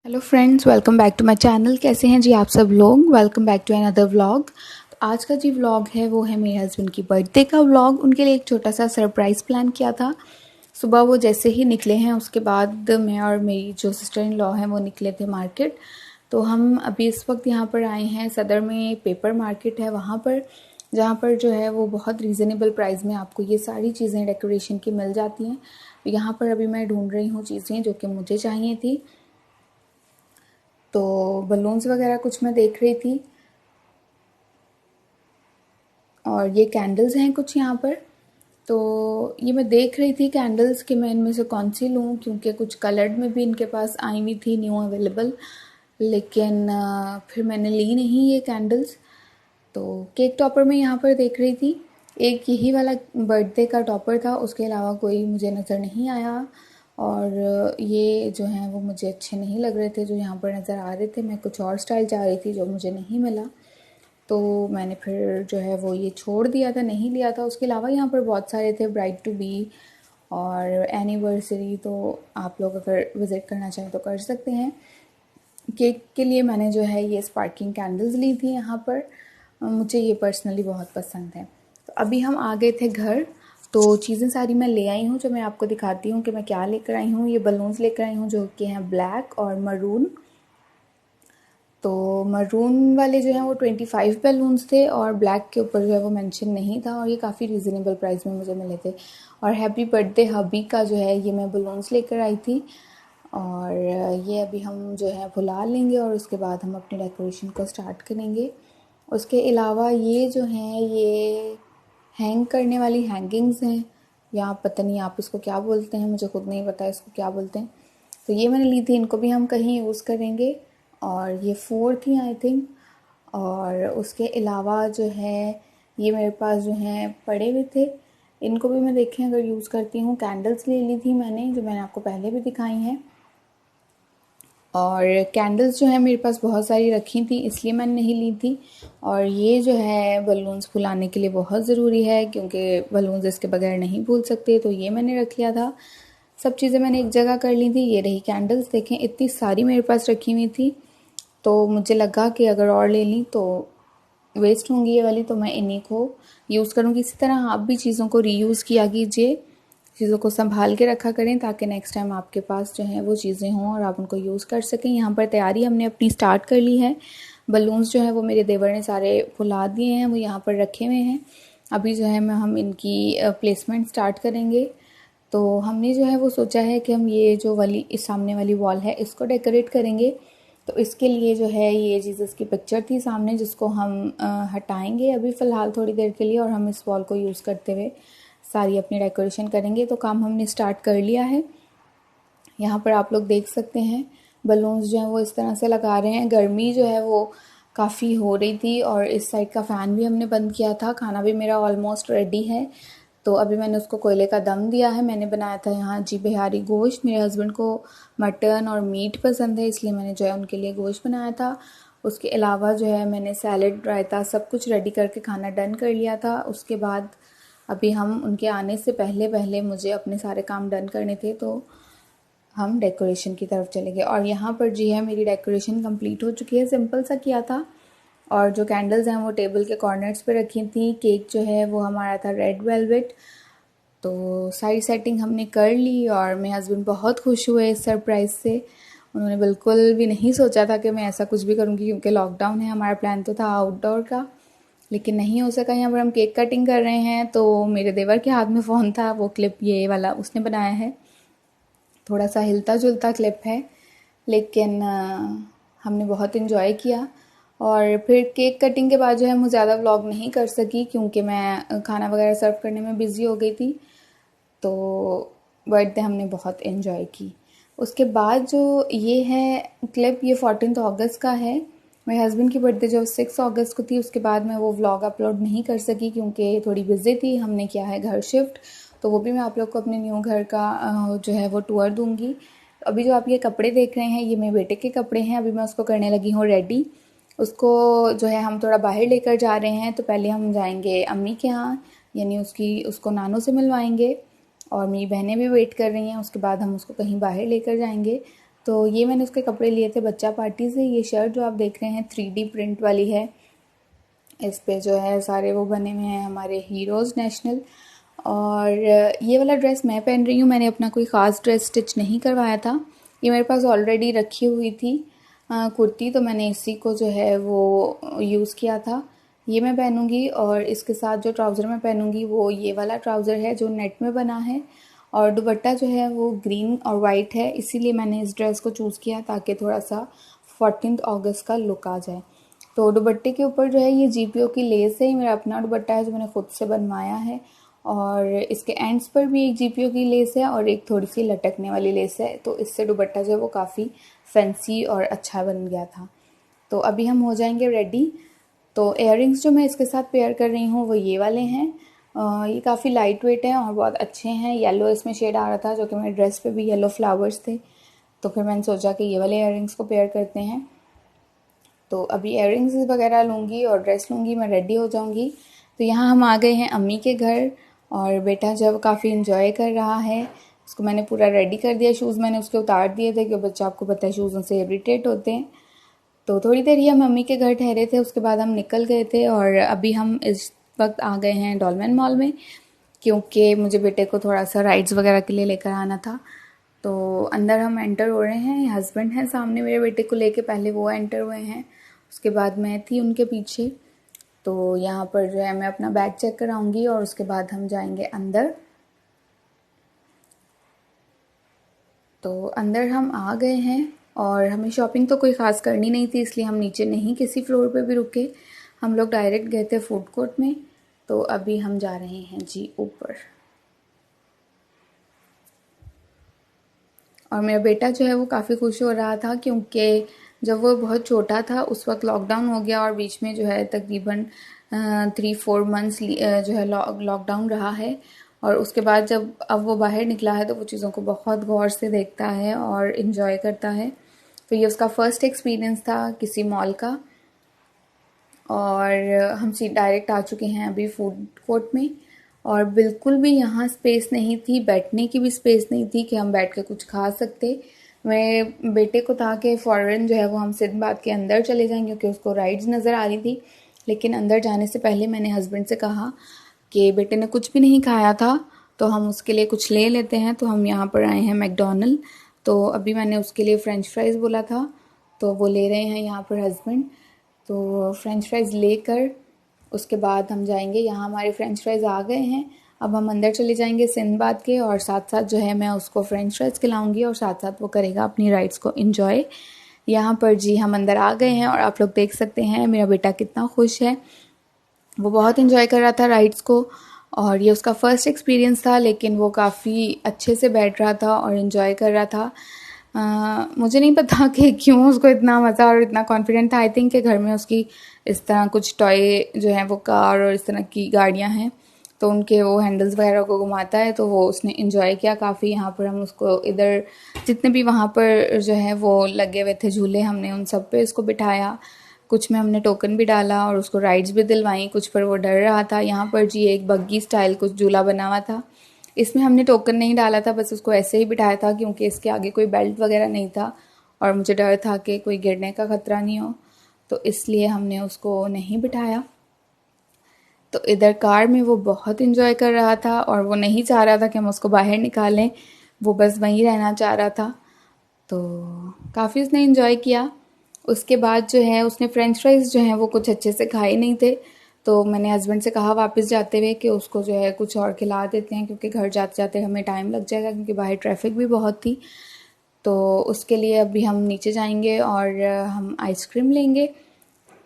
Hello friends, welcome back to my channel. कैसे हैं जी आप सब लोग। Welcome back to another vlog. तो आज का जी व्लॉग है वो है मेरे हस्बैंड की बर्थडे का व्लॉग। उनके लिए एक छोटा सा सरप्राइज़ प्लान किया था। सुबह वो जैसे ही निकले हैं उसके बाद मैं और मेरी जो सिस्टर इन लॉ हैं वो निकले थे मार्केट। तो हम अभी इस वक्त यहाँ पर आए हैं, सदर में पेपर मार्केट है वहाँ पर, जहाँ पर जो है वो बहुत रीज़नेबल प्राइस में आपको ये सारी चीज़ें डेकोरेशन की मिल जाती हैं। तो यहाँ पर अभी मैं ढूंढ रही हूँ चीज़ें जो कि मुझे चाहिए थी। तो बलून्स वगैरह कुछ मैं देख रही थी और ये कैंडल्स हैं कुछ यहाँ पर। तो ये मैं देख रही थी कैंडल्स कि मैं इनमें से कौन सी लूँ, क्योंकि कुछ कलर्ड में भी इनके पास आई हुई थी न्यू अवेलेबल, लेकिन फिर मैंने ली नहीं ये कैंडल्स। तो केक टॉपर में यहाँ पर देख रही थी, एक यही वाला बर्थडे का टॉपर था, उसके अलावा कोई मुझे नज़र नहीं आया। और ये जो हैं वो मुझे अच्छे नहीं लग रहे थे जो यहाँ पर नज़र आ रहे थे। मैं कुछ और स्टाइल चाह रही थी जो मुझे नहीं मिला, तो मैंने फिर जो है वो ये छोड़ दिया था, नहीं लिया था। उसके अलावा यहाँ पर बहुत सारे थे, ब्राइड टू बी और एनिवर्सरी, तो आप लोग अगर विज़िट करना चाहें तो कर सकते हैं। केक के लिए मैंने जो है ये स्पार्किंग कैंडल्स ली थी यहाँ पर। मुझे ये पर्सनली बहुत पसंद है। तो अभी हम आ गए थे घर, तो चीज़ें सारी मैं ले आई हूँ जो मैं आपको दिखाती हूँ कि मैं क्या लेकर आई हूँ। ये बलून्स लेकर आई हूँ जो कि हैं ब्लैक और मरून। तो मरून वाले जो हैं वो 25 बैलून्स थे और ब्लैक के ऊपर जो है वो मेंशन नहीं था, और ये काफ़ी रीज़नेबल प्राइस में मुझे मिले थे। और हैप्पी बर्थडे हबी का जो है ये मैं बलून्स लेकर आई थी। और ये अभी हम जो है फुला लेंगे और उसके बाद हम अपनी डेकोरेशन को स्टार्ट करेंगे। उसके अलावा ये जो हैं ये हैंग करने वाली हैंगिंग्स हैं, या पता नहीं आप इसको क्या बोलते हैं, मुझे खुद नहीं पता इसको क्या बोलते हैं। तो ये मैंने ली थी, इनको भी हम कहीं यूज़ करेंगे। और ये 4 थी आई थिंक। और उसके अलावा जो है ये मेरे पास जो हैं पड़े हुए थे, इनको भी मैं देखें अगर यूज़ करती हूँ। कैंडल्स ले ली थी मैंने, जो मैंने आपको पहले भी दिखाई हैं। और कैंडल्स जो है मेरे पास बहुत सारी रखी थी इसलिए मैंने नहीं ली थी। और ये जो है बलून्स फुलाने के लिए बहुत ज़रूरी है, क्योंकि बलून्स इसके बगैर नहीं फूल सकते, तो ये मैंने रख लिया था। सब चीज़ें मैंने एक जगह कर ली थी। ये रही कैंडल्स, देखें इतनी सारी मेरे पास रखी हुई थी, तो मुझे लगा कि अगर और ले ली तो वेस्ट होंगी ये वाली, तो मैं इन्हीं को यूज़ करूँगी। इसी तरह आप भी चीज़ों को रीयूज़ किया कीजिए, चीज़ों को संभाल के रखा करें ताकि नेक्स्ट टाइम आपके पास जो है वो चीज़ें हों और आप उनको यूज़ कर सकें। यहाँ पर तैयारी हमने अपनी स्टार्ट कर ली है। बलून्स जो है वो मेरे देवर ने सारे फुला दिए हैं, वो यहाँ पर रखे हुए हैं। अभी जो है हम इनकी प्लेसमेंट स्टार्ट करेंगे। तो हमने जो है वो सोचा है कि हम ये जो वाली इस सामने वाली वॉल है इसको डेकोरेट करेंगे। तो इसके लिए जो है ये जीसस की पिक्चर थी सामने, जिसको हम हटाएंगे अभी फ़िलहाल थोड़ी देर के लिए, और हम इस वॉल को यूज़ करते हुए सारी अपनी डेकोरेशन करेंगे। तो काम हमने स्टार्ट कर लिया है। यहाँ पर आप लोग देख सकते हैं बलून्स जो हैं वो इस तरह से लगा रहे हैं। गर्मी जो है वो काफ़ी हो रही थी और इस साइड का फ़ैन भी हमने बंद किया था। खाना भी मेरा ऑलमोस्ट रेडी है, तो अभी मैंने उसको कोयले का दम दिया है। मैंने बनाया था यहाँ जी बिहारी गोश्त। मेरे हस्बैंड को मटन और मीट पसंद है, इसलिए मैंने जो है उनके लिए गोश्त बनाया था। उसके अलावा जो है मैंने सैलड, रायता सब कुछ रेडी करके खाना डन कर लिया था। उसके बाद अभी हम उनके आने से पहले पहले मुझे अपने सारे काम डन करने थे, तो हम डेकोरेशन की तरफ चले गए। और यहाँ पर जी है मेरी डेकोरेशन कंप्लीट हो चुकी है, सिंपल सा किया था। और जो कैंडल्स हैं वो टेबल के कॉर्नर्स पे रखी थी। केक जो है वो हमारा था रेड वेलवेट। तो सारी सेटिंग हमने कर ली और मेरे हस्बैंड बहुत खुश हुए इस सरप्राइज़ से। उन्होंने बिल्कुल भी नहीं सोचा था कि मैं ऐसा कुछ भी करूँगी, क्योंकि लॉकडाउन है। हमारा प्लान तो था आउटडोर का, लेकिन नहीं हो सका। यहाँ पर हम केक कटिंग कर रहे हैं, तो मेरे देवर के हाथ में फ़ोन था, वो क्लिप ये वाला उसने बनाया है। थोड़ा सा हिलता जुलता क्लिप है, लेकिन हमने बहुत इन्जॉय किया। और फिर केक कटिंग के बाद जो है मैं ज़्यादा व्लॉग नहीं कर सकी, क्योंकि मैं खाना वगैरह सर्व करने में बिज़ी हो गई थी। तो बर्थडे हमने बहुत इन्जॉय की। उसके बाद जो ये है क्लिप, ये 14 अगस्त का है। मेरे हस्बैंड की बर्थडे जो 6 अगस्त को थी, उसके बाद मैं वो व्लॉग अपलोड नहीं कर सकी क्योंकि थोड़ी बिज़ी थी। हमने किया है घर शिफ्ट, तो वो भी मैं आप लोग को अपने न्यू घर का जो है वो टूर दूँगी। अभी जो आप ये कपड़े देख रहे हैं ये मेरे बेटे के कपड़े हैं। अभी मैं उसको करने लगी हूँ रेडी। उसको जो है हम थोड़ा बाहर लेकर जा रहे हैं। तो पहले हम जाएंगे अम्मी के यहाँ, यानी उसको नानू से मिलवाएंगे, और मेरी बहनें भी वेट कर रही हैं। उसके बाद हम उसको कहीं बाहर लेकर जाएंगे। तो ये मैंने उसके कपड़े लिए थे बच्चा पार्टी से। ये शर्ट जो आप देख रहे हैं 3D प्रिंट वाली है। इस पे जो है सारे वो बने हुए हैं हमारे हीरोज़ नेशनल। और ये वाला ड्रेस मैं पहन रही हूँ। मैंने अपना कोई ख़ास ड्रेस स्टिच नहीं करवाया था, ये मेरे पास ऑलरेडी रखी हुई थी कुर्ती, तो मैंने इसी को जो है वो यूज़ किया था। ये मैं पहनूंगी और इसके साथ जो ट्राउज़र मैं पहनूंगी वो ये वाला ट्राउज़र है जो नेट में बना है, और दुपट्टा जो है वो ग्रीन और वाइट है। इसीलिए मैंने इस ड्रेस को चूज़ किया ताकि थोड़ा सा 14 अगस्त का लुक आ जाए। तो दुपट्टे के ऊपर जो है ये GPO की लेस है, ये मेरा अपना दुपट्टा है जो मैंने खुद से बनवाया है। और इसके एंड्स पर भी एक GPO की लेस है और एक थोड़ी सी लटकने वाली लेस है, तो इससे दुपट्टा जो है वो काफ़ी फैंसी और अच्छा बन गया था। तो अभी हम हो जाएंगे रेडी। तो इयररिंग्स जो मैं इसके साथ पेयर कर रही हूँ वो ये वाले हैं। ये काफ़ी लाइट वेट हैं और बहुत अच्छे हैं। येलो इसमें शेड आ रहा था जो कि मेरे ड्रेस पे भी येलो फ्लावर्स थे, तो फिर मैंने सोचा कि ये वाले इयररिंग्स को पेयर करते हैं। तो अभी इयररिंग्स वगैरह लूँगी और ड्रेस लूँगी, मैं रेडी हो जाऊँगी। तो यहाँ हम आ गए हैं अम्मी के घर, और बेटा जब काफ़ी इन्जॉय कर रहा है, उसको मैंने पूरा रेडी कर दिया। शूज़ मैंने उसके उतार दिए थे क्योंकि बच्चा आपको पता है शूज़ों से इरिटेट होते हैं। तो थोड़ी देर ही हम मम्मी के घर ठहरे थे, उसके बाद हम निकल गए थे और अभी हम इस वक्त आ गए हैं डॉलमेन मॉल में, क्योंकि मुझे बेटे को थोड़ा सा राइड्स वगैरह के लिए लेकर आना था। तो अंदर हम एंटर हो रहे हैं। हस्बैंड हैं सामने मेरे बेटे को लेके, पहले वो एंटर हुए हैं, उसके बाद मैं थी उनके पीछे। तो यहाँ पर जो है मैं अपना बैग चेक कराऊंगी और उसके बाद हम जाएंगे अंदर। तो अंदर हम आ गए हैं और हमें शॉपिंग तो कोई ख़ास करनी नहीं थी, इसलिए हम नीचे नहीं किसी फ्लोर पे भी रुके, हम लोग डायरेक्ट गए थे फूड कोर्ट में। तो अभी हम जा रहे हैं जी ऊपर। और मेरा बेटा जो है वो काफ़ी खुश हो रहा था क्योंकि जब वो बहुत छोटा था उस वक्त लॉकडाउन हो गया और बीच में जो है तकरीबन 3-4 मंथ्स जो है लॉकडाउन रहा है। और उसके बाद जब अब वो बाहर निकला है तो वो चीज़ों को बहुत गौर से देखता है और इन्जॉय करता है। तो ये उसका फ़र्स्ट एक्सपीरियंस था किसी मॉल का। और हम डायरेक्ट आ चुके हैं अभी फूड कोर्ट में, और बिल्कुल भी यहाँ स्पेस नहीं थी, बैठने की भी स्पेस नहीं थी कि हम बैठ के कुछ खा सकते। मेरे बेटे को था कि फ़ौरन जो है वो हम सिंदबाद के अंदर चले जाएंगे क्योंकि उसको राइड्स नज़र आ रही थी। लेकिन अंदर जाने से पहले मैंने हस्बैंड से कहा कि बेटे ने कुछ भी नहीं खाया था तो हम उसके लिए कुछ ले लेते हैं। तो हम यहाँ पर आए हैं मैकडॉनल्ड। तो अभी मैंने उसके लिए फ़्रेंच फ्राइज़ बोला था, तो वो ले रहे हैं यहाँ पर हस्बैंड। तो फ़्रेंच फ्राइज़ लेकर उसके बाद हम जाएंगे, यहाँ हमारे फ़्रेंच फ्राइज़ आ गए हैं। अब हम अंदर चले जाएंगे सिंदबाद के, और साथ साथ जो है मैं उसको फ़्रेंच फ्राइज़ खिलाऊंगी और साथ साथ वो करेगा अपनी राइड्स को एंजॉय। यहाँ पर जी हम अंदर आ गए हैं और आप लोग देख सकते हैं मेरा बेटा कितना खुश है। वो बहुत एंजॉय कर रहा था राइड्स को, और ये उसका फ़र्स्ट एक्सपीरियंस था, लेकिन वो काफ़ी अच्छे से बैठ रहा था और एंजॉय कर रहा था। मुझे नहीं पता कि क्यों उसको इतना मज़ा और इतना कॉन्फिडेंट था। आई थिंक कि घर में उसकी इस तरह कुछ टॉय जो हैं वो कार और इस तरह की गाड़ियां हैं, तो उनके वो हैंडल्स वगैरह को घुमाता है, तो वो उसने एंजॉय किया काफ़ी। यहाँ पर हम उसको इधर जितने भी वहाँ पर जो है वो लगे हुए थे झूले, हमने उन सब पे उसको बिठाया। कुछ में हमने टोकन भी डाला और उसको राइड्स भी दिलवाई, कुछ पर वो डर रहा था। यहाँ पर जी एक बग्गी स्टाइल कुछ झूला बना हुआ था, इसमें हमने टोकन नहीं डाला था, बस उसको ऐसे ही बिठाया था क्योंकि इसके आगे कोई बेल्ट वगैरह नहीं था और मुझे डर था कि कोई गिरने का ख़तरा नहीं हो, तो इसलिए हमने उसको नहीं बिठाया। तो इधर कार में वो बहुत इन्जॉय कर रहा था और वो नहीं चाह रहा था कि हम उसको बाहर निकालें, वो बस वहीं रहना चाह रहा था। तो काफ़ी उसने इन्जॉय किया। उसके बाद जो है उसने फ्रेंच फ्राइज़ जो हैं वो कुछ अच्छे से खाए नहीं थे, तो मैंने हस्बैंड से कहा वापस जाते हुए कि उसको जो है कुछ और खिला देते हैं क्योंकि घर जाते जाते हमें टाइम लग जाएगा क्योंकि बाहर ट्रैफिक भी बहुत थी। तो उसके लिए अभी हम नीचे जाएंगे और हम आइसक्रीम लेंगे।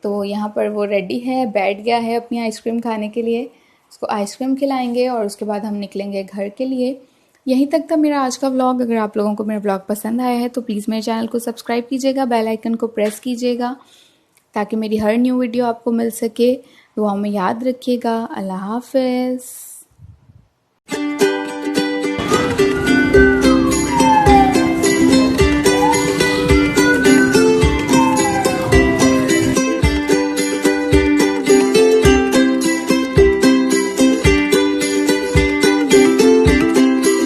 तो यहाँ पर वो रेडी है, बैठ गया है अपनी आइसक्रीम खाने के लिए। उसको आइसक्रीम खिलाएंगे और उसके बाद हम निकलेंगे घर के लिए। यहीं तक था मेरा आज का व्लॉग। अगर आप लोगों को मेरा व्लॉग पसंद आया है तो प्लीज़ मेरे चैनल को सब्सक्राइब कीजिएगा, बेल आइकन को प्रेस कीजिएगा ताकि मेरी हर न्यू वीडियो आपको मिल सके। दुआ में याद रखिएगा। अल्लाह हाफ़िज़।